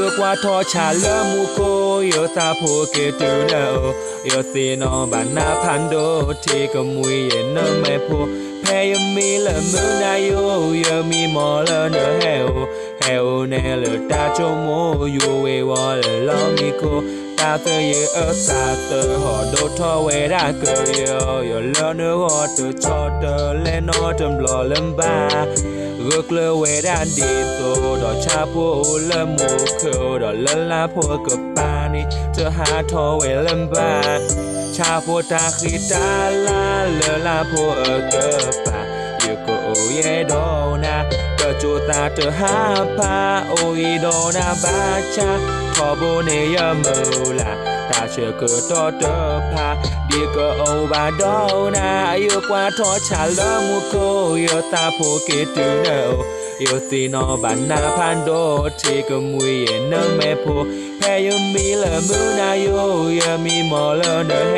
yêu qua thọ trả lỡ mu cô yêu ta phô kê từ đâu yêu xin nó bạn na phan đô thì có mùi yên nó mẹ phô phe yêu mi là mưa na yêu mi mò lỡ nở heo nè lỡ ta cho mô yêu về wa lỡ lo mi cô ta tự yêu ở xa tự họ đốt thọ về ra cơ yêu lỡ nữa họ tự cho tự lên nó trầm lò lâm ba gước lơ về đàn đi tô đỏ cha po lơ mù khâu đỏ lơ la po cập ba ni chờ hà thọ về lâm ba cha po ta khi ta la lơ la po ở cập ba yêu cô ye đô na cờ chu ta chờ hà pa ôi đô na ba cha thọ bồ nê yơ mù la ta chờ cờ to tơ pa đi cờ ô ba đô na yêu qua thọ trả lỡ mu cô yêu ta po kê từ đâu yêu tin nó bạn na phan đô thì có mùi yên nó mẹ po phe yêu mi là mưa na yêu mi mò lỡ nở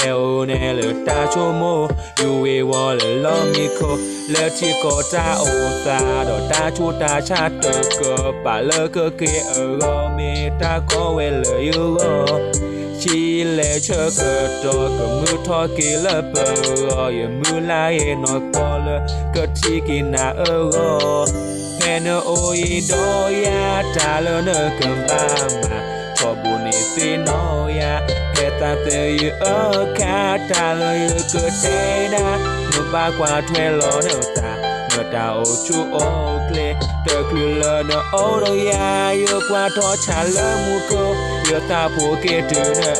heo nè lỡ ta cho mô yêu về wa lỡ lo mi cô lỡ chỉ có ta ô ta đỏ ta chu ta cha tơ cơ bà lỡ cơ kia ở gò mi ta có về lỡ yêu gò chỉ lệ chờ cờ trò cờ mưa thọ kỳ lỡ bờ yêu mưa la yên nói có lỡ cờ chỉ kỳ na ở gò hè nơ ôi đôi ya ta lỡ nơ cầm ba mà cho buồn đi tin nói ya hè ta tự yêu ở cả ta lỡ yêu cờ tê na nụ ba qua thuê lo nơ ta ô chu ô kle tờ klu lơ nơ ô đôi ya yêu qua thọ trả lỡ mu cô yêu ta phô kê từ nơ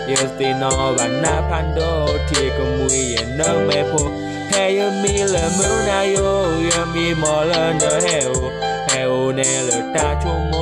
yêu tin nó bạn na phan đô thì có mùi yên nơ mẹ phô hè yêu mi lơ mưa na yêu mi mò lơ nơ heo nè lơ ta chu mô